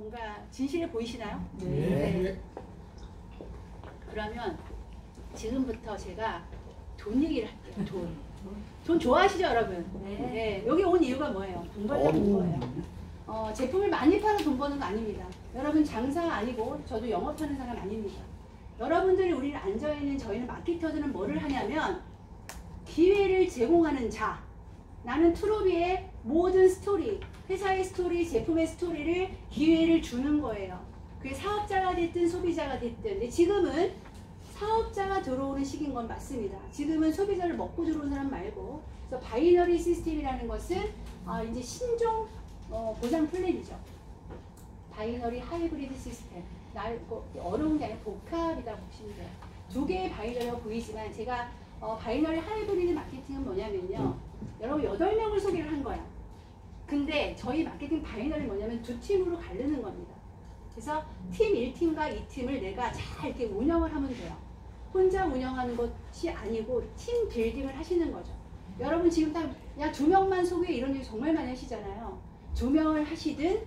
뭔가 진실해 보이시나요? 네. 네. 그러면 지금부터 제가 돈 얘기를 할게요. 돈 좋아하시죠, 여러분? 네. 여기 온 이유가 뭐예요? 돈 벌려고 온 거예요. 제품을 많이 팔아 돈 버는 거 아닙니다. 여러분 장사 아니고 저도 영업하는 사람 아닙니다. 여러분들이 우리를 앉아있는 저희는 마케터들은 뭐를 하냐면 기회를 제공하는 자. 나는 트로비의 모든 스토리, 회사의 스토리, 제품의 스토리를 기회를 주는 거예요. 그게 사업자가 됐든 소비자가 됐든. 근데 지금은 사업자가 들어오는 시기인 건 맞습니다. 지금은 소비자를 먹고 들어오는 사람 말고. 그래서 바이너리 시스템이라는 것은 이제 신종 보상 플랜이죠. 바이너리 하이브리드 시스템. 어려운 게 아니라 복합이다 보시면 돼요. 두 개의 바이너리가 보이지만 제가 바이너리 하이브리드 마케팅은 뭐냐면요. 여러분 8명을 소개를 한 거야. 근데 저희 마케팅 바이너리 뭐냐면 두 팀으로 가르는 겁니다. 그래서 팀 1팀과 2팀을 내가 잘 이렇게 운영을 하면 돼요. 혼자 운영하는 것이 아니고 팀 빌딩을 하시는 거죠. 여러분 지금 딱 야 2명만 소개 이런 얘기 정말 많이 하시잖아요. 2명을 하시든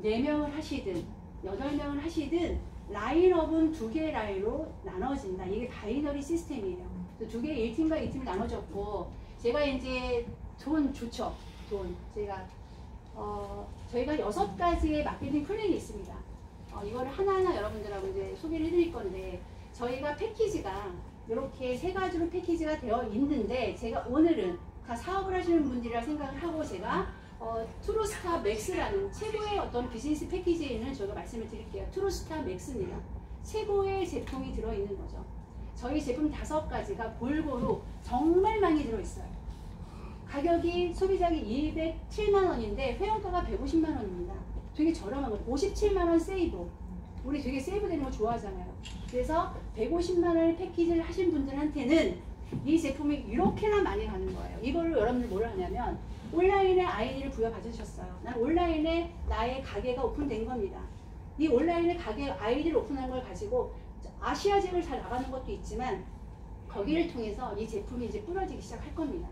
4명을 하시든 8명을 하시든 라인업은 2개의 라인으로 나눠진다. 이게 바이너리 시스템이에요. 두 개의 1팀과 2팀을 나눠졌고 제가 이제 돈 좋죠. 돈 제가 저희가 6가지의 마케팅 플랜이 있습니다. 이거를 하나하나 여러분들하고 이제 소개를 해드릴 건데 저희가 패키지가 이렇게 3가지로 패키지가 되어 있는데 제가 오늘은 다 사업을 하시는 분들이라 생각을 하고 제가 트루스타 맥스라는 최고의 어떤 비즈니스 패키지에는 저희가 말씀을 드릴게요. 트루스타 맥스입니다. 최고의 제품이 들어있는 거죠. 저희 제품 5가지가 골고루 정말 많이 들어있어요. 가격이 소비자기 207만원인데 회원가가 150만원입니다. 되게 저렴한 거. 57만원 세이브. 우리 되게 세이브 되는 거 좋아하잖아요. 그래서 150만원의 패키지를 하신 분들한테는 이 제품이 이렇게나 많이 가는 거예요. 이걸로 여러분들 뭐를 하냐면 온라인에 아이디를 부여받으셨어요. 난 온라인에 나의 가게가 오픈된 겁니다. 이 온라인에 가게 아이디를 오픈한 걸 가지고 아시아직을 잘 나가는 것도 있지만 거기를 통해서 이 제품이 이제 뿌려지기 시작할 겁니다.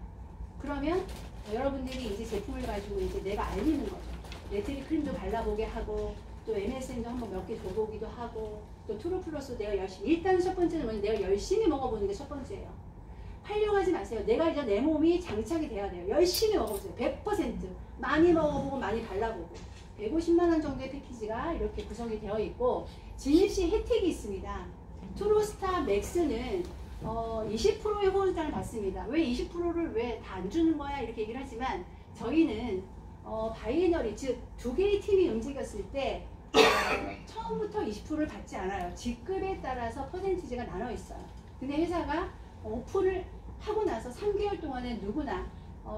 그러면 여러분들이 이제 제품을 가지고 이제 내가 알리는 거죠. 레트리 크림도 발라보게 하고 또 MSM도 한번 몇 개 줘보기도 하고 또 트루플러스 내가 열심히 일단 첫 번째는 뭐냐 내가 열심히 먹어보는 게 첫 번째예요. 하려고 하지 마세요. 내가 이제 내 몸이 장착이 돼야 돼요. 열심히 먹어보세요. 100% 많이 먹어보고 많이 발라보고 150만원 정도의 패키지가 이렇게 구성이 되어 있고 진입시 혜택이 있습니다. 트루스타 맥스는 20%의 호응장을 받습니다. 왜 20%를 왜 다 안 주는 거야? 이렇게 얘기를 하지만 저희는 바이너리 즉 2개의 팀이 움직였을 때 처음부터 20%를 받지 않아요. 직급에 따라서 퍼센티지가 나눠 있어요. 근데 회사가 오픈을 하고 나서 3개월 동안에 누구나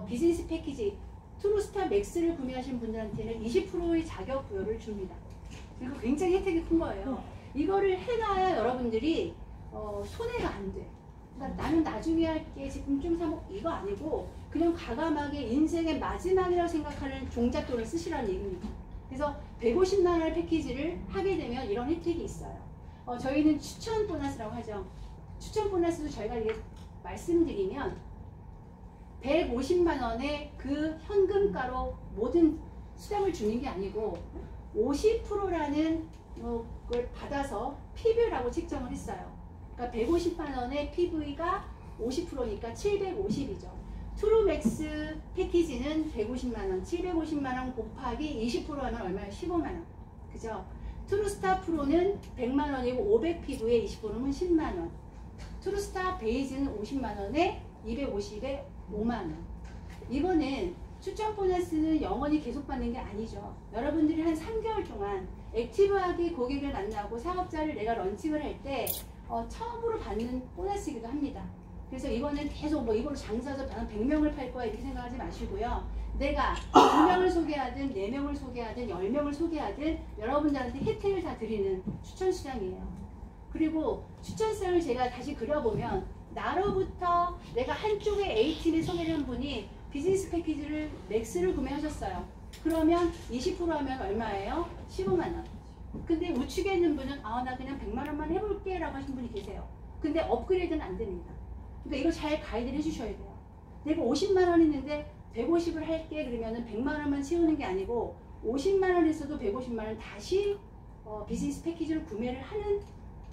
비즈니스 패키지 트루스타 맥스를 구매하신 분들한테는 20%의 자격 부여를 줍니다. 그리고 굉장히 혜택이 큰 거예요. 이거를 해놔야 여러분들이 손해가 안 돼. 그러니까 나는 나중에 할게 지금 좀 사먹 이거 아니고 그냥 과감하게 인생의 마지막이라고 생각하는 종잣돈을 쓰시라는 얘기입니다. 그래서 150만원의 패키지를 하게 되면 이런 혜택이 있어요. 저희는 추천 보너스라고 하죠. 추천 보너스도 저희가 이게 말씀드리면 150만원의 그 현금가로 모든 수당을 주는 게 아니고 50%라는 걸 받아서 PV라고 책정을 했어요. 그러니까 150만원의 PV가 50%니까 750이죠. 트루맥스 패키지는 150만원, 750만원 곱하기 20% 하면 얼마예요? 15만원. 그죠? 트루스타 프로는 100만원이고 500PV에 20%면 10만원. 트루스타 베이즈는 50만원에 250에 5만원. 이거는 추천 보너스는 영원히 계속 받는 게 아니죠. 여러분들이 한 3개월 동안 액티브하게 고객을 만나고 사업자를 내가 런칭을 할 때 처음으로 받는 보너스이기도 합니다. 그래서 이거는 계속 뭐 이걸로 장사해서 나는 100명을 팔 거야 이렇게 생각하지 마시고요. 내가 2명을 소개하든 4명을 소개하든 10명을 소개하든 여러분들한테 혜택을 다 드리는 추천 수량이에요. 그리고 추천수량을 제가 다시 그려보면 나로부터 내가 한쪽에 A팀에 소개를 한 분이 비즈니스 패키지를 맥스를 구매하셨어요. 그러면 20% 하면 얼마예요? 15만원. 근데 우측에 있는 분은 나 그냥 100만원만 해볼게 라고 하신 분이 계세요. 근데 업그레이드는 안 됩니다. 그러니까 이거 잘 가이드를 해주셔야 돼요. 내가 50만원 했는데 150을 할게 그러면은 100만원만 채우는 게 아니고 50만 원 했어도 150만 원 다시 비즈니스 패키지를 구매를 하는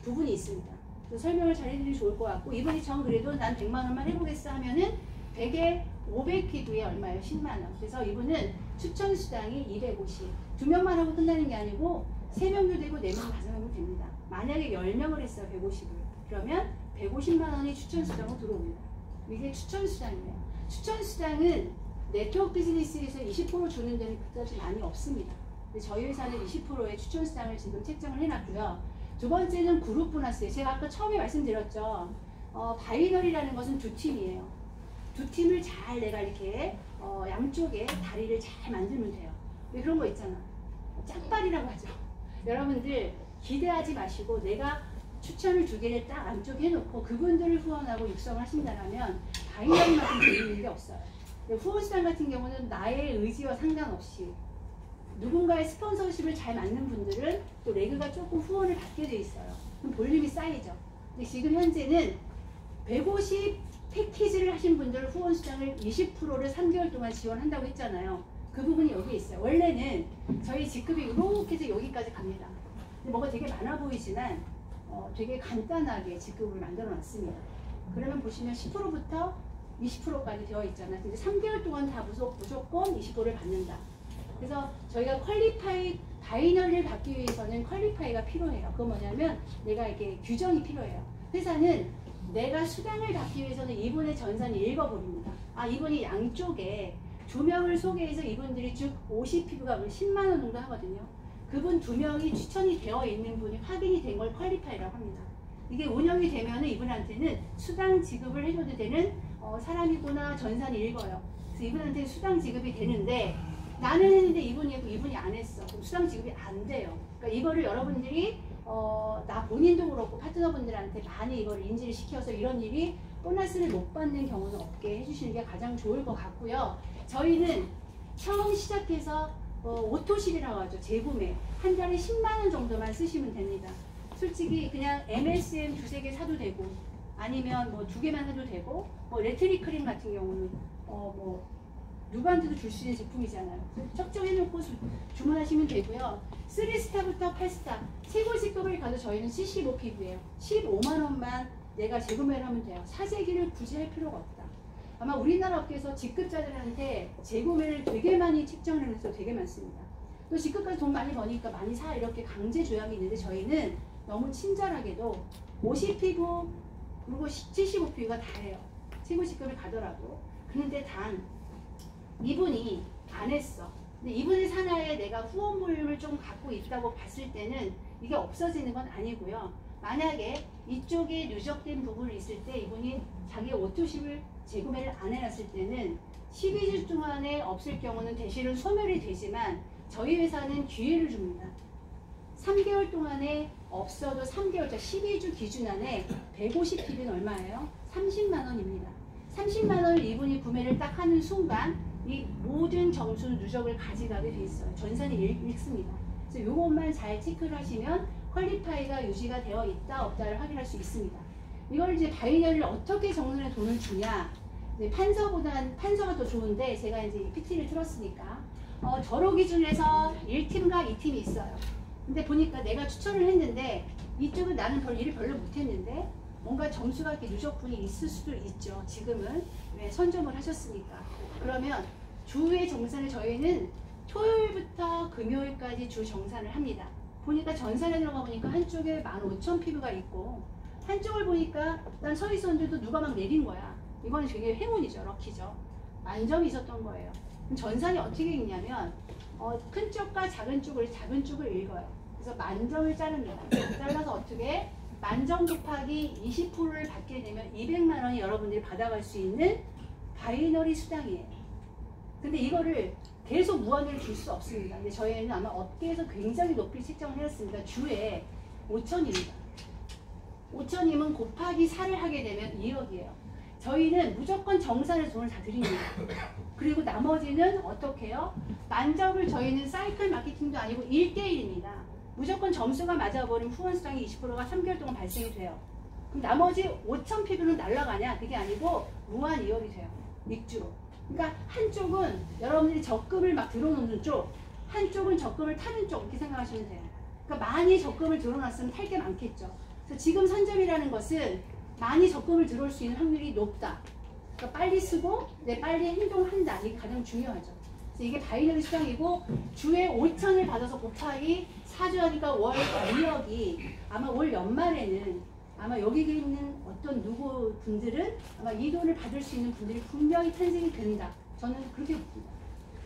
부분이 있습니다. 그래서 설명을 잘 해드리면 좋을 것 같고, 이분이 정 그래도 난 100만 원만 해보겠어 하면은 100에 500피부에 얼마예요? 10만 원. 그래서 이분은 추천 수당이 250. 2명만 하고 끝나는 게 아니고 3명도 되고 4명, 5명도 됩니다. 만약에 10명을 했어요. 150을. 그러면 150만 원이 추천 수당으로 들어옵니다. 이게 추천 수당이에요. 추천 수당은 네트워크 비즈니스에서 20% 주는 데는 그다지 많이 없습니다. 근데 저희 회사는 20%의 추천 수당을 지금 책정을 해놨고요. 두 번째는 그룹 보너스예요. 제가 아까 처음에 말씀드렸죠. 바이너리라는 것은 두 팀이에요. 두 팀을 잘 내가 이렇게 양쪽에 다리를 잘 만들면 돼요. 왜 그런 거 있잖아. 짝발이라고 하죠. 여러분들 기대하지 마시고 내가 추천을 2개를 딱 안쪽에 해놓고 그분들을 후원하고 육성을 하신다면 바이너리만큼 재밌는 게 없어요. 후원수당 같은 경우는 나의 의지와 상관없이 누군가의 스폰서십을 잘 맞는 분들은 또 레그가 조금 후원을 받게 돼 있어요. 그럼 볼륨이 쌓이죠. 근데 지금 현재는 150 패키지를 하신 분들 후원수당을 20%를 3개월 동안 지원한다고 했잖아요. 그 부분이 여기 있어요. 원래는 저희 직급이 이렇게 해서 여기까지 갑니다. 근데 뭐가 되게 많아 보이지만 되게 간단하게 직급을 만들어 놨습니다. 그러면 보시면 10%부터 20%까지 되어 있잖아요. 근데 3개월 동안 다 무조건 20%를 받는다. 그래서 저희가 바이너리를 받기 위해서는 퀄리파이가 필요해요. 그건 뭐냐면 내가 이게 규정이 필요해요. 회사는 내가 수당을 받기 위해서는 이분의 전산을 읽어버립니다. 아, 이분이 양쪽에 2명을 소개해서 이분들이 쭉 50피부가 10만 원 정도 하거든요. 그분 2명이 추천이 되어 있는 분이 확인이 된 걸 퀄리파이라고 합니다. 이게 운영이 되면 이분한테는 수당 지급을 해줘도 되는 사람이구나 전산이 읽어요. 그래서 이분한테 수당 지급이 되는데 나는 했는데 이분이 했고 이분이 안 했어. 그럼 수당 지급이 안 돼요. 그러니까 이거를 여러분들이 나 본인도 그렇고 파트너분들한테 많이 이걸 인지를 시켜서 이런 일이 보너스를 못 받는 경우는 없게 해주시는 게 가장 좋을 것 같고요. 저희는 처음 시작해서 오토실이라고 하죠. 재구매. 한 달에 10만 원 정도만 쓰시면 됩니다. 솔직히 그냥 MSM 2-3개 사도 되고 아니면 뭐 2개만 사도 되고 뭐 레트리 크림 같은 경우는 뭐 누구한테도 줄 수 있는 제품이잖아요. 적정해놓고 주문하시면 되고요. 3스타부터 8스타 최고 직급을 가도 저희는 75피부예요. 15만 원만 내가 재구매를 하면 돼요. 사재기를 굳이 할 필요가 없다. 아마 우리나라 업계에서 직급자들한테 재구매를 되게 많이 책정을 해서 되게 많습니다. 또 직급까지 돈 많이 버니까 많이 사 이렇게 강제 조약이 있는데 저희는 너무 친절하게도 50피부 그리고 75피부가 다 해요. 최고 직급을 가더라도. 그런데 단 이분이 안 했어. 근데 이분의 산하에 내가 후원 볼륨을 좀 갖고 있다고 봤을 때는 이게 없어지는 건 아니고요. 만약에 이쪽에 누적된 부분이 있을 때 이분이 자기 오토십을 재구매를 안 해놨을 때는 12주 동안에 없을 경우는 대실은 소멸이 되지만 저희 회사는 기회를 줍니다. 3개월 동안에 없어도 3개월짜 12주 기준 안에 150PB는 얼마예요? 30만 원입니다. 30만 원을 이분이 구매를 딱 하는 순간 이 모든 점수 누적을 가져가게 돼 있어요. 전산이 읽습니다. 그래서 이것만 잘 체크를 하시면 퀄리파이가 유지가 되어 있다 없다를 확인할 수 있습니다. 이걸 이제 바이너리를 어떻게 정산에 돈을 주냐? 판서가 더 좋은데 제가 이제 PT를 틀었으니까 저로 기준에서 1팀과 2팀이 있어요. 근데 보니까 내가 추천을 했는데 이쪽은 나는 일을 별로 못했는데 뭔가 점수가 이렇게 누적분이 있을 수도 있죠. 지금은 왜 선점을 하셨으니까. 그러면 주의 정산을 저희는 토요일부터 금요일까지 주 정산을 합니다. 보니까 전산에 들어가 보니까 한쪽에 15,000피부가 있고 한쪽을 보니까 난 서 있었는데도 누가 막 내린 거야. 이거는 되게 행운이죠. 럭키죠. 만점이 있었던 거예요. 그럼 전산이 어떻게 읽냐면 큰 쪽과 작은 쪽을 읽어요. 그래서 만점을 자릅니다. 잘라서 어떻게 만점 곱하기 20%를 받게 되면 200만 원이 여러분들이 받아갈 수 있는 바이너리 수당이에요. 근데 이거를 계속 무한대로 줄 수 없습니다. 근데 저희는 아마 업계에서 굉장히 높이 책정을 해놨습니다. 주에 5,000입니다. 5,000이면 곱하기 4를 하게 되면 2억이에요. 저희는 무조건 정산해서 돈을 다 드립니다. 그리고 나머지는 어떻게 해요? 만점을 저희는 사이클 마케팅도 아니고 1대1입니다. 무조건 점수가 맞아버리면 후원 수당이 20%가 3개월 동안 발생이 돼요. 그럼 나머지 5,000피부는 날라가냐? 그게 아니고 무한 이월이 돼요. 익주로. 그러니까 한쪽은 여러분들이 적금을 막 들어놓는 쪽, 한쪽은 적금을 타는 쪽 이렇게 생각하시면 돼요. 그러니까 많이 적금을 들어놨으면 탈 게 많겠죠. 그래서 지금 선점이라는 것은 많이 적금을 들어올 수 있는 확률이 높다. 그러니까 빨리 쓰고 빨리 행동한다. 이게 가장 중요하죠. 그래서 이게 바이너리 수당이고 주에 5천을 받아서 곱하기 4주 하니까 월 2억이 아마 올 연말에는 아마 여기 있는 어떤 누구 분들은 아마 이 돈을 받을 수 있는 분들이 분명히 탄생이 된다. 저는 그렇게 봅니다.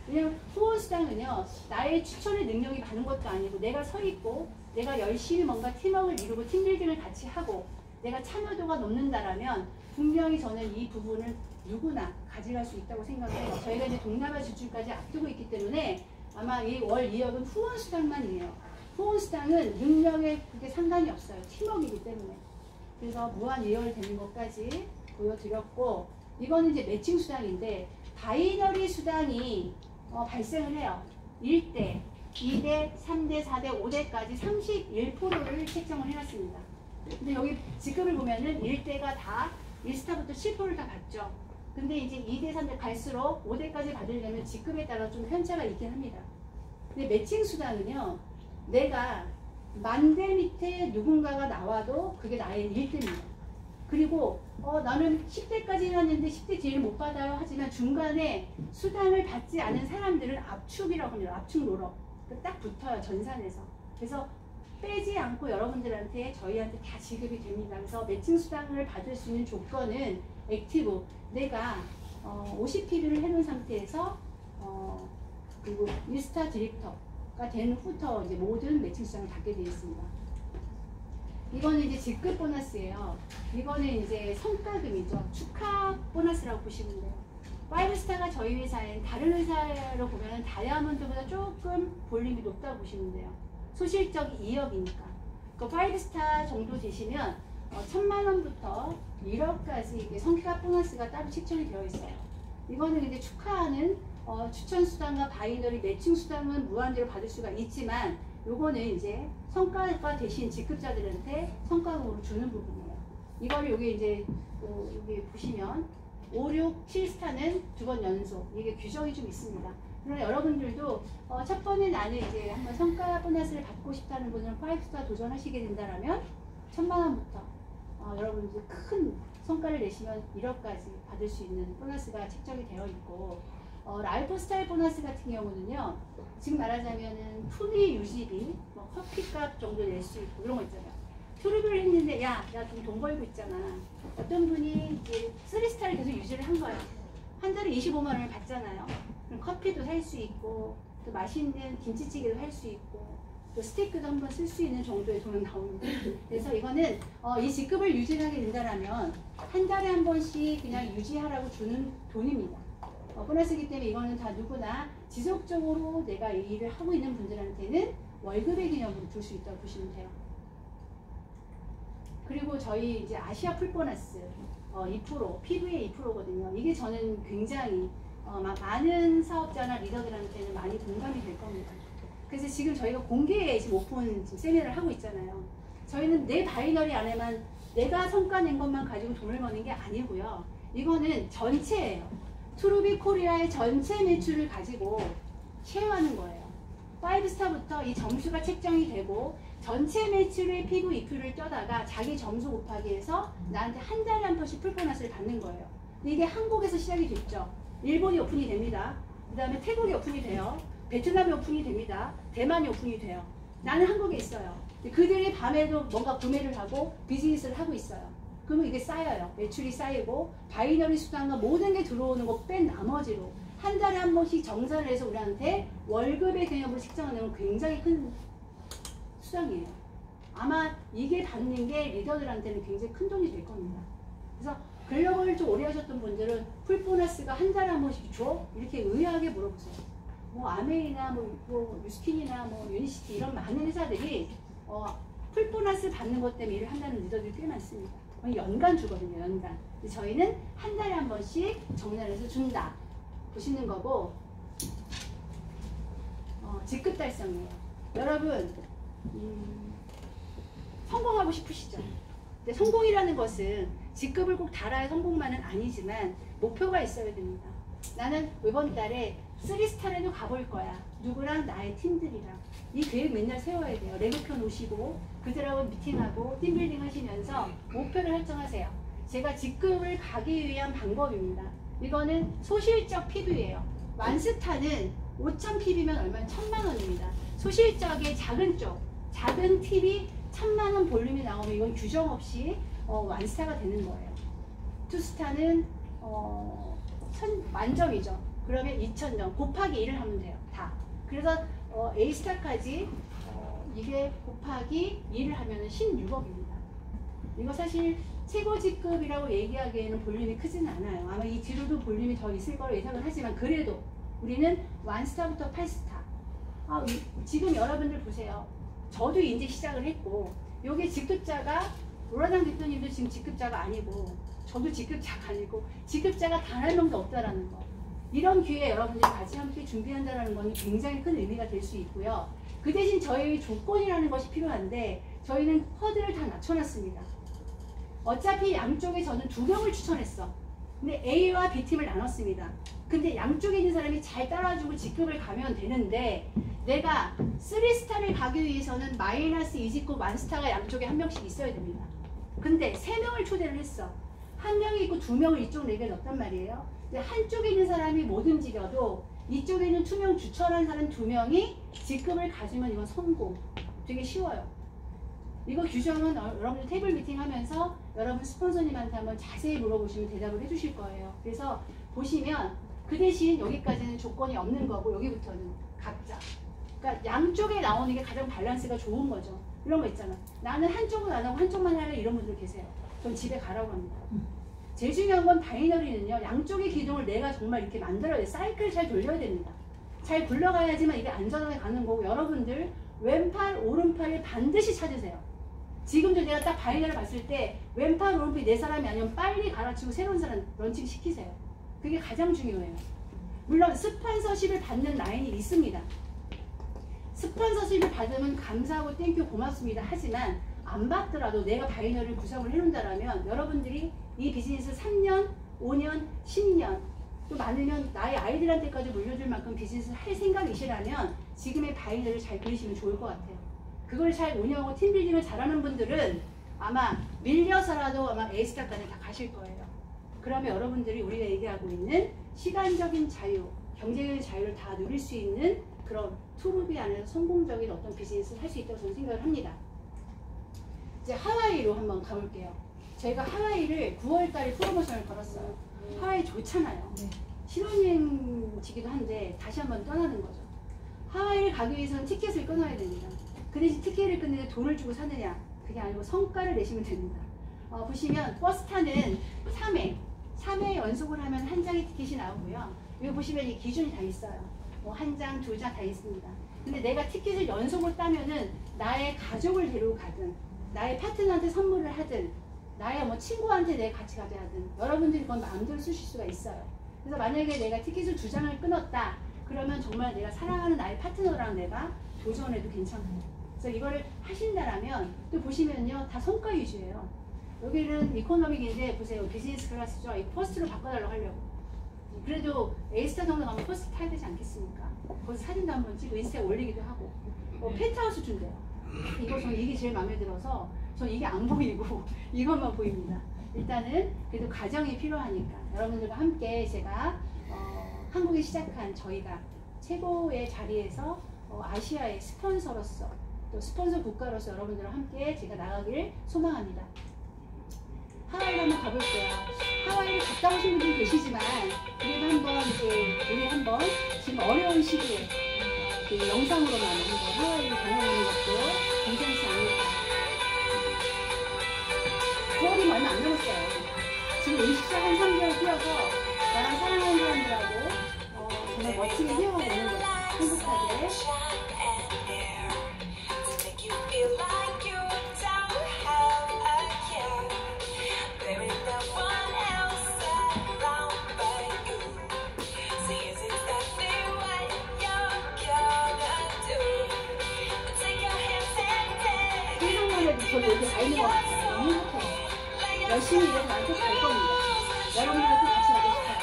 왜냐면 후원수당은요, 나의 추천의 능력이 많은 것도 아니고 내가 서 있고 내가 열심히 뭔가 팀워크를 이루고 팀빌딩을 같이 하고 내가 참여도가 높는다라면 분명히 저는 이 부분을 누구나 가져갈 수 있다고 생각해요. 저희가 이제 동남아 진출까지 앞두고 있기 때문에 아마 이 월 2억은 후원수당만이에요. 후원수당은 능력에 그게 상관이 없어요. 팀워크이기 때문에. 그래서 무한 예열되는 것까지 보여드렸고, 이거는 이제 매칭 수당인데 바이너리 수당이 발생을 해요. 1대, 2대, 3대, 4대, 5대까지 31%를 책정을 해놨습니다. 근데 여기 직급을 보면은 1대가 다 1스타부터 7%를 다 받죠. 근데 이제 2대, 3대 갈수록 5대까지 받으려면 직급에 따라 좀 편차가 있긴 합니다. 근데 매칭 수당은요, 내가 만대 밑에 누군가가 나와도 그게 나의 1대입니다. 그리고 나는 10대까지 해놨는데 10대 뒤를 못 받아요 하지만 중간에 수당을 받지 않은 사람들은 압축이라고 합니다. 압축 노력. 딱 붙어요. 전산에서. 그래서 빼지 않고 여러분들한테 저희한테 다 지급이 됩니다. 그래서 매칭 수당을 받을 수 있는 조건은 액티브. 내가 50PB를 해놓은 상태에서 그리고 1스타 디렉터가 된 후부터 이제 모든 매칭 수당을 받게 되어 있습니다. 이거는 이제 직급 보너스예요. 이거는 이제 성과금이죠. 축하 보너스라고 보시면 돼요. 5스타가 저희 회사엔 다른 회사로 보면 다이아몬드보다 조금 볼륨이 높다고 보시면 돼요. 소실적이 2억이니까. 그 5스타 정도 되시면 1,000만 원부터 1억까지 이게 성과 보너스가 따로 책정이 되어 있어요. 이거는 이제 축하하는 추천 수당과 바이너리 매칭 수당은 무한대로 받을 수가 있지만 요거는 이제 성과가 되신 직급자들한테 성과금으로 주는 부분이에요. 이거를 여기 이제 여기 보시면 5, 6, 7스타는 2번 연속 이게 규정이 좀 있습니다. 그러나 여러분들도 첫 번에 나는 이제 한번 성과 보너스를 받고 싶다는 분은 5스타 도전하시게 된다라면 1,000만 원부터 여러분들 큰 성과를 내시면 1억까지 받을 수 있는 보너스가 책정이 되어 있고 라이프 스타일 보너스 같은 경우는요, 지금 말하자면은 품위 유지비, 뭐 커피값 정도 낼 수 있고 이런 거 있잖아요. 투립을 했는데 야, 나 좀 돈 벌고 있잖아. 어떤 분이 이제 3스타를 계속 유지를 한 거예요. 한 달에 25만 원을 받잖아요. 그럼 커피도 살 수 있고 또 맛있는 김치찌개도 할 수 있고 또 스테이크도 한번 쓸 수 있는 정도의 돈은 나옵니다. 그래서 이거는 이 직급을 유지하게 된다면 한 달에 한 번씩 그냥 유지하라고 주는 돈입니다. 보너스이기 때문에 이거는 다 누구나 지속적으로 내가 이 일을 하고 있는 분들한테는 월급의 개념으로 줄 수 있다고 보시면 돼요. 그리고 저희 이제 아시아 풀 보너스 2%, PV의 2%거든요. 이게 저는 굉장히 많은 사업자나 리더들한테는 많이 공감이 될 겁니다. 그래서 지금 저희가 공개에 지금 오픈 지금 세미나를 하고 있잖아요. 저희는 내 바이너리 안에만 내가 성과 낸 것만 가지고 돈을 버는 게 아니고요. 이거는 전체예요. 투루비 코리아의 전체 매출을 가지고 쉐어하는 거예요. 5스타부터 이 점수가 책정이 되고 전체 매출의 피부 이표를 떼다가 자기 점수 곱하기 해서 나한테 한 달에 한 번씩 풀보너스를 받는 거예요. 근데 이게 한국에서 시작이 됐죠. 일본이 오픈이 됩니다. 그 다음에 태국이 오픈이 돼요. 베트남이 오픈이 됩니다. 대만이 오픈이 돼요. 나는 한국에 있어요. 그들이 밤에도 뭔가 구매를 하고 비즈니스를 하고 있어요. 그러면 이게 쌓여요. 매출이 쌓이고 바이너리 수당과 모든 게 들어오는 거 뺀 나머지로 한 달에 한 번씩 정산을 해서 우리한테 월급의 개념으로 책정하는 건 굉장히 큰 수당이에요. 아마 이게 받는 게 리더들한테는 굉장히 큰 돈이 될 겁니다. 그래서 글로벌을 좀 오래 하셨던 분들은 풀보너스가 한 달에 한 번씩 줘? 이렇게 의아하게 물어보세요. 뭐 아메이나 뭐 뉴스킨이나 뭐 유니시티 이런 많은 회사들이 풀보너스 받는 것 때문에 일을 한다는 리더들이 꽤 많습니다. 연간 주거든요. 연간. 근데 저희는 한 달에 한 번씩 정산해서 준다 보시는 거고 직급 달성이에요. 여러분 성공하고 싶으시죠? 근데 성공이라는 것은 직급을 꼭 달아야 성공만은 아니지만 목표가 있어야 됩니다. 나는 이번 달에 3스타에도 가볼 거야. 누구랑? 나의 팀들이랑. 이 계획 맨날 세워야 돼요. 레그표 놓으시고 그들하고 미팅하고 팀빌딩 하시면서 목표를 설정하세요. 제가 직급을 가기 위한 방법입니다. 이거는 소실적 PB예요. 완스타는 5,000 PB면 얼마나 1,000만 원입니다. 소실적의 작은 쪽, 작은 팁이 1,000만 원 볼륨이 나오면 이건 규정 없이 완스타가 되는 거예요. 투스타는 만점이죠. 그러면 2,000점 곱하기 1을 하면 돼요. 다. 그래서 A스타까지 이게 곱하기 2를 하면 16억입니다. 이거 사실 최고 직급이라고 얘기하기에는 볼륨이 크지는 않아요. 아마 이 뒤로도 볼륨이 더 있을 거로 예상을 하지만 그래도 우리는 1스타부터 8스타. 지금 여러분들 보세요. 저도 이제 시작을 했고 여기 직급자가 로라장 대표님도 지금 직급자가 아니고 저도 직급자가 아니고 직급자가 단 한 명도 없다라는 거. 이런 기회에 여러분들이 같이 함께 준비한다는 건 굉장히 큰 의미가 될 수 있고요. 그 대신 저희 조건이라는 것이 필요한데 저희는 허들을 다 낮춰놨습니다. 어차피 양쪽에 저는 2명을 추천했어. 근데 A와 B팀을 나눴습니다. 근데 양쪽에 있는 사람이 잘 따라주고 직급을 가면 되는데 내가 3스타를 가기 위해서는 마이너스 2직급 1스타가 양쪽에 한 명씩 있어야 됩니다. 근데 3명을 초대를 했어. 한 명이 있고 2명을 이쪽 레벨에 넣었단 말이에요. 근데 한쪽에 있는 사람이 못 움직여도 이쪽에 있는 2명 추천한 사람 2명이 직급을 가지면 이건 성공. 되게 쉬워요. 이거 규정은 여러분들 테이블 미팅 하면서 여러분 스폰서님한테 한번 자세히 물어보시면 대답을 해주실 거예요. 그래서 보시면 그 대신 여기까지는 조건이 없는 거고 여기부터는 각자. 그러니까 양쪽에 나오는 게 가장 밸런스가 좋은 거죠. 이런 거 있잖아. 나는 한쪽은 안 하고 한쪽만 할래 이런 분들 계세요. 전 집에 가라고 합니다. 제일 중요한 건 바이너리는요. 양쪽의 기둥을 내가 정말 이렇게 만들어야 돼. 사이클 잘 돌려야 됩니다. 잘 굴러가야지만 이게 안전하게 가는 거고 여러분들 왼팔 오른팔을 반드시 찾으세요. 지금도 내가 딱 바이너를 봤을 때 왼팔 오른팔이 내 사람이 아니면 빨리 갈아치고 새로운 사람 런칭 시키세요. 그게 가장 중요해요. 물론 스폰서십을 받는 라인이 있습니다. 스폰서십을 받으면 감사하고 땡큐 고맙습니다. 하지만 안 받더라도 내가 바이너를 구성을 해놓는다면 여러분들이 이 비즈니스 3년, 5년, 10년 또 많으면 나의 아이들한테까지 물려줄 만큼 비즈니스를 할 생각이시라면 지금의 바이너를 잘 그리시면 좋을 것 같아요. 그걸 잘 운영하고 팀빌딩을 잘하는 분들은 아마 밀려서라도 아마 A스타까지 다 가실 거예요. 그러면 여러분들이 우리가 얘기하고 있는 시간적인 자유, 경제적인 자유를 다 누릴 수 있는 그런 투루비 안에서 성공적인 어떤 비즈니스를 할 수 있다고 저는 생각을 합니다. 이제 하와이로 한번 가볼게요. 저희가 하와이를 9월달에 프로모션을 걸었어요. 하와이 좋잖아요. 신혼여행지기도 한데 다시 한번 떠나는 거죠. 하와이를 가기 위해서는 티켓을 끊어야 됩니다. 그 대신 티켓을 끊는데 돈을 주고 사느냐? 그게 아니고 성과를 내시면 됩니다. 보시면 버스타는 3회 연속을 하면 한 장의 티켓이 나오고요. 여기 보시면 이 기준이 다 있어요. 뭐 한 장, 2장 다 있습니다. 근데 내가 티켓을 연속으로 따면은 나의 가족을 데리고 가든 나의 파트너한테 선물을 하든 나의 뭐 친구한테 내가 같이 가자 하든 여러분들이 그건 마음대로 쓰실 수가 있어요. 그래서 만약에 내가 티켓을 2장을 끊었다 그러면 정말 내가 사랑하는 나의 파트너랑 내가 도전해도 괜찮고 그래서 이거를 하신다라면 또 보시면요 다 성과 위주예요. 여기는 이코노믹인데 보세요 비즈니스 클래스죠. 이 퍼스트로 바꿔달라고 하려고 그래도 A스타 정도 가면 퍼스트 타야 되지 않겠습니까? 거기서 사진도 한번 찍고 인스타에 올리기도 하고 펜트하우스 준대요. 저는 이게 제일 마음에 들어서 전 이게 안 보이고 이것만 보입니다. 일단은 그래도 가정이 필요하니까 여러분들과 함께 제가 한국에 시작한 저희가 최고의 자리에서 아시아의 스폰서로서 또 스폰서 국가로서 여러분들과 함께 제가 나가길 소망합니다. 하와이를 한번 가볼게요. 하와이를 갔다 오신 분들이 계시지만 그래도 한번 이제 우리 한번 지금 어려운 시기에 그 영상으로만 한번 하와이를 다녀보는 것도 괜찮지 않을까. 9월이 얼마 안 남았어요. 지금 음식점 한 3개월 뛰어서 나랑 사랑하는 사람들하고 정말 멋지게 헤어가 되는 거예요. 행복하게. 저도 이렇게 가 있는 것 같아요. 너무 행복해요. 열심히 일해서 나한테 갈 겁니다. 여러분들과 또 같이 가고 싶어요.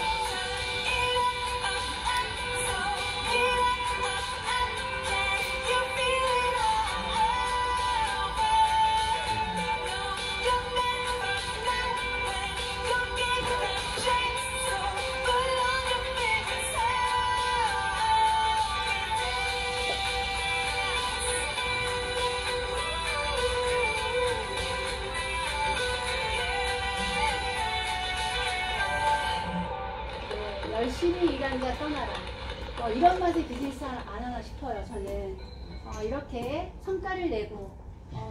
열심히 일하는 자 떠나라. 이런 맛의 비즈니스 안 하나 싶어요. 저는 이렇게 성과를 내고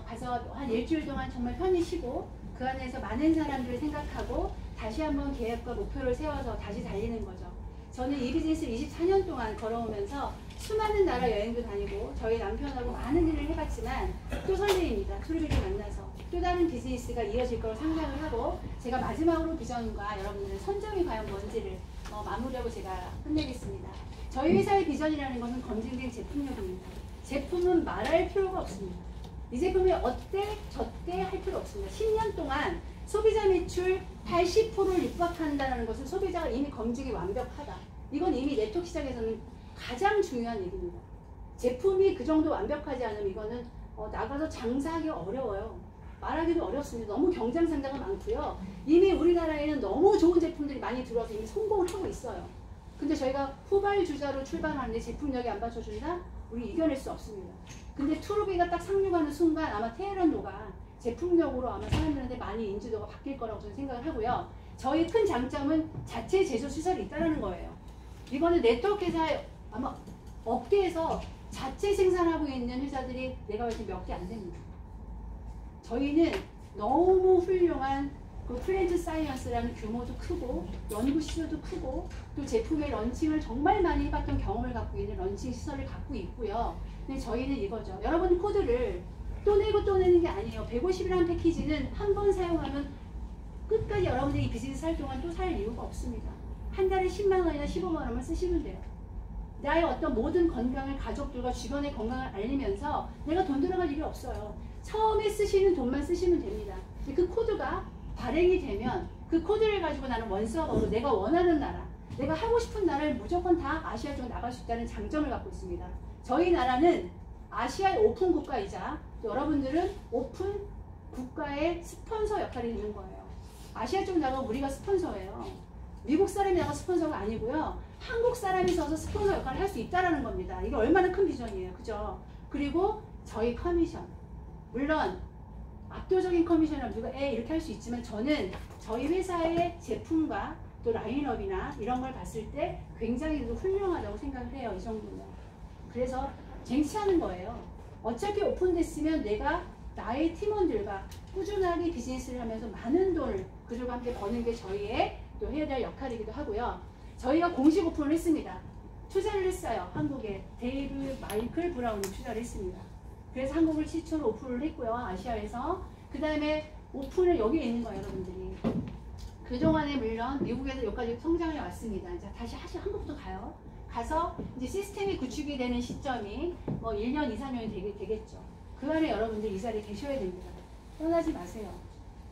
가서 한 일주일 동안 정말 편히 쉬고 그 안에서 많은 사람들을 생각하고 다시 한번 계획과 목표를 세워서 다시 달리는 거죠. 저는 이 비즈니스를 24년 동안 걸어오면서 수많은 나라 여행도 다니고 저희 남편하고 많은 일을 해봤지만 또 설레입니다. 투르비를 만나서 또 다른 비즈니스가 이어질 거로 상상을 하고 제가 마지막으로 비전과 여러분들의 선점이 과연 뭔지를 마무리하고 제가 끝내겠습니다. 저희 회사의 비전이라는 것은 검증된 제품력입니다. 제품은 말할 필요가 없습니다. 이 제품이 어때 저때 할 필요 없습니다. 10년 동안 소비자 매출 80%를 육박한다는 것은 소비자가 이미 검증이 완벽하다. 이건 이미 네트워크 시장에서는 가장 중요한 얘기입니다. 제품이 그 정도 완벽하지 않으면 이거는 나가서 장사하기 어려워요. 말하기도 어렵습니다. 너무 경쟁 상자가 많고요. 이미 우리나라에는 너무 좋은 제품들이 많이 들어와서 이미 성공을 하고 있어요. 근데 저희가 후발주자로 출발하는데 제품력이 안 받쳐준다? 우리 이겨낼 수 없습니다. 근데 투르비가 딱 상륙하는 순간 아마 테헤란노가 제품력으로 아마 사람들한테 많이 인지도가 바뀔 거라고 저는 생각을 하고요. 저희 큰 장점은 자체 제조 시설이 있다는 거예요. 이거는 네트워크 회사에 아마 업계에서 자체 생산하고 있는 회사들이 내가 볼 때 몇 개 안 됩니다. 저희는 너무 훌륭한 그 플랜트 사이언스라는 규모도 크고 연구 시설도 크고 또 제품의 런칭을 정말 많이 해봤던 경험을 갖고 있는 런칭 시설을 갖고 있고요. 근데 저희는 이거죠. 여러분 코드를 또 내고 또 내는 게 아니에요. 150이라는 패키지는 한 번 사용하면 끝까지 여러분들이 이 비즈니스 할 동안 또 살 이유가 없습니다. 한 달에 10만 원이나 15만 원만 쓰시면 돼요. 나의 어떤 모든 건강을 가족들과 주변의 건강을 알리면서 내가 돈 들어갈 일이 없어요. 처음에 쓰시는 돈만 쓰시면 됩니다. 그 코드가 발행이 되면 그 코드를 가지고 나는 원서버로 내가 원하는 나라, 내가 하고 싶은 나라를 무조건 다 아시아 쪽으로 나갈 수 있다는 장점을 갖고 있습니다. 저희 나라는 아시아의 오픈 국가이자 여러분들은 오픈 국가의 스폰서 역할이 있는 거예요. 아시아 쪽 나가면 우리가 스폰서예요. 미국 사람이 나가 스폰서가 아니고요. 한국 사람이 서서 스폰서 역할을 할 수 있다는 겁니다. 이게 얼마나 큰 비전이에요. 그죠? 그리고 저희 커미션. 물론 압도적인 커미션을 누가 이렇게 할 수 있지만 저는 저희 회사의 제품과 또 라인업이나 이런 걸 봤을 때 굉장히 훌륭하다고 생각을 해요. 이 정도면. 그래서 쟁취하는 거예요. 어차피 오픈됐으면 내가 나의 팀원들과 꾸준하게 비즈니스를 하면서 많은 돈을 그들과 함께 버는 게 저희의 또 해야 될 역할이기도 하고요. 저희가 공식 오픈을 했습니다. 투자를 했어요. 한국에 데이브 마이클 브라운이 투자를 했습니다. 그래서 한국을 최초로 오픈을 했고요. 아시아에서. 그 다음에 오픈을 여기에 있는 거예요. 여러분들이. 그동안에 물론 미국에서 여기까지 성장해 왔습니다. 이제 다시 한국부터 가요. 가서 이제 시스템이 구축이 되는 시점이 뭐 1년, 2, 3년이 되겠죠. 그 안에 여러분들 이 자리에 계셔야 됩니다. 떠나지 마세요.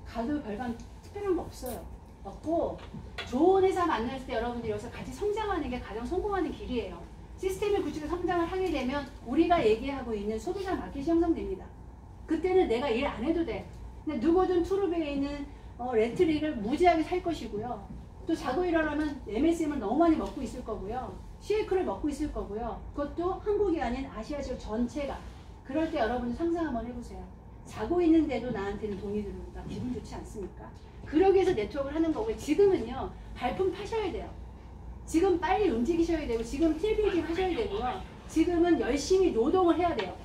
가도 별반 특별한 거 없어요. 없고 좋은 회사 만났을 때 여러분들이 여기서 같이 성장하는 게 가장 성공하는 길이에요. 시스템을 구축해서 성장을 하게 되면 우리가 얘기하고 있는 소비자 마켓이 형성됩니다. 그때는 내가 일 안 해도 돼. 근데 누구든 투르베에 있는 렌트리를 무지하게 살 것이고요. 또 자고 일어나면 MSM을 너무 많이 먹고 있을 거고요. 쉐이크를 먹고 있을 거고요. 그것도 한국이 아닌 아시아 지역 전체가. 그럴 때 여러분 상상 한번 해보세요. 자고 있는데도 나한테는 돈이 들어온다. 기분 좋지 않습니까? 그러기 위해서 네트워크를 하는 거고요. 지금은요. 발품 파셔야 돼요. 지금 빨리 움직이셔야 되고 지금 틸빌딩 하셔야 되고요. 지금은 열심히 노동을 해야 돼요.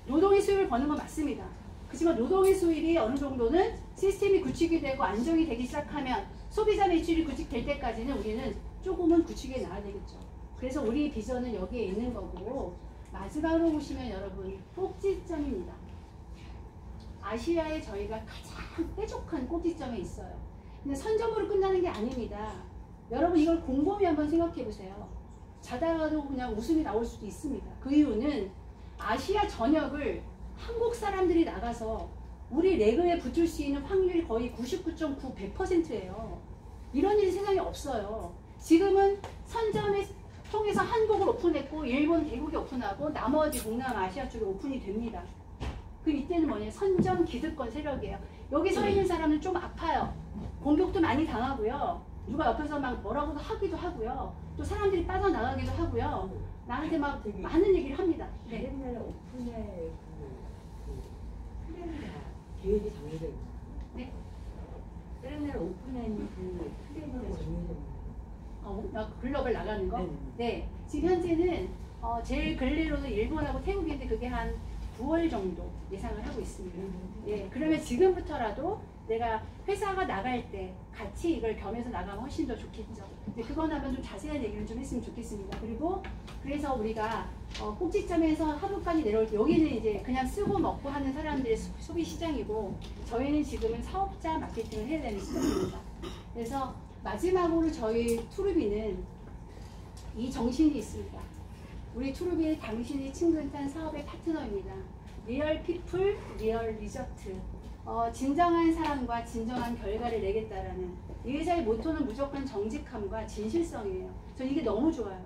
노동의 수입을 버는 건 맞습니다. 그렇지만 노동의 수입이 어느 정도는 시스템이 구축이 되고 안정이 되기 시작하면 소비자 매출이 구축될 때까지는 우리는 조금은 구축해 나가야 되겠죠. 그래서 우리 비전은 여기에 있는 거고 마지막으로 보시면 여러분 꼭지점입니다. 아시아에 저희가 가장 뾰족한 꼭지점에 있어요. 근데 선점으로 끝나는 게 아닙니다. 여러분 이걸 곰곰이 한번 생각해 보세요. 자다가도 그냥 웃음이 나올 수도 있습니다. 그 이유는 아시아 전역을 한국 사람들이 나가서 우리 레그에 붙을 수 있는 확률이 거의 99.9, 100%예요. 이런 일이 세상에 없어요. 지금은 선점을 통해서 한국을 오픈했고 일본, 대국이 오픈하고 나머지 동남아시아 쪽에 오픈이 됩니다. 그 이때는 뭐냐 선점 기득권 세력이에요. 여기 서 있는 사람은 좀 아파요. 공격도 많이 당하고요. 누가 옆에서 막 뭐라고 하기도 하고요. 또 사람들이 빠져나가기도 하고요. 나한테 막 많은 얘기를 합니다. 네. 옛날에 오픈에 플랜이 계획이 정해져 있나요? 네. 옛날에 오픈에 있는 그 플랜이 정해져 있나요? 글로벌 나가는 거. 네. 네, 지금 현재는 제일 근래로는 일본하고 태국인데 그게 한 9월 정도 예상을 하고 있습니다. 예, 그러면 지금부터라도 내가 회사가 나갈 때 같이 이걸 겸해서 나가면 훨씬 더 좋겠죠. 근데 그건 한번 좀 자세한 얘기를 좀 했으면 좋겠습니다. 그리고 그래서 우리가 꼭지점에서 하루까지 내려올 때 여기는 이제 그냥 쓰고 먹고 하는 사람들의 소비 시장이고 저희는 지금은 사업자 마케팅을 해야 되는 시장입니다. 그래서 마지막으로 저희 투르비는 이 정신이 있습니다. 우리 투르비는 당신이 친근한 사업의 파트너입니다. 리얼 피플, 리얼 리저트. 진정한 사람과 진정한 결과를 내겠다라는 이 회사의 모토는 무조건 정직함과 진실성이에요. 저는 이게 너무 좋아요.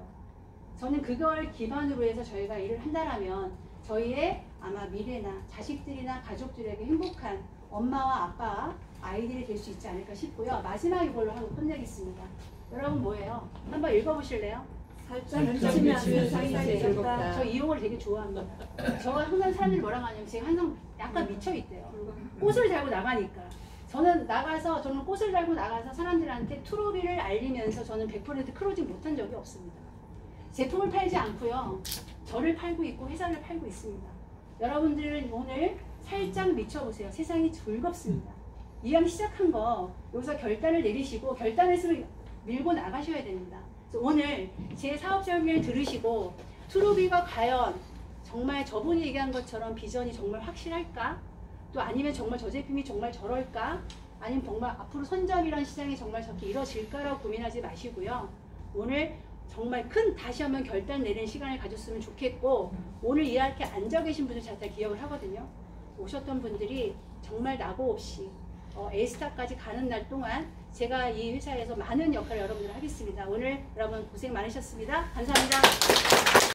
저는 그걸 기반으로 해서 저희가 일을 한다라면 저희의 아마 미래나 자식들이나 가족들에게 행복한 엄마와 아빠와 아이들이 될 수 있지 않을까 싶고요. 마지막 이걸로 하고 끝내겠습니다. 여러분 뭐예요? 한번 읽어보실래요? 살짝 미치면 세상이 즐겁다. 저 이 용어를 되게 좋아합니다. 저가 항상 사람들이 뭐라고 하냐면 제가 항상 약간 미쳐있대요. 꽃을 달고 나가니까. 저는 꽃을 달고 나가서 사람들한테 투르비를 알리면서 저는 100% 클로징 못한 적이 없습니다. 제품을 팔지 않고요. 저를 팔고 있고 회사를 팔고 있습니다. 여러분들은 오늘 살짝 미쳐보세요. 세상이 즐겁습니다. 이왕 시작한 거 여기서 결단을 내리시고 결단했으면 밀고 나가셔야 됩니다. 그래서 오늘 제 사업 설명을 들으시고 투르비가 과연 정말 저분이 얘기한 것처럼 비전이 정말 확실할까? 또 아니면 정말 저 제품이 정말 저럴까? 아니면 정말 앞으로 선점이란 시장이 정말 저렇게 이뤄질까라고 고민하지 마시고요. 오늘 정말 다시 한번 결단 내리는 시간을 가졌으면 좋겠고 오늘 이렇게 앉아 계신 분들 잘 다 기억을 하거든요. 오셨던 분들이 정말 낙오 없이 A스타까지 가는 날 동안 제가 이 회사에서 많은 역할을 여러분들 하겠습니다. 오늘 여러분 고생 많으셨습니다. 감사합니다.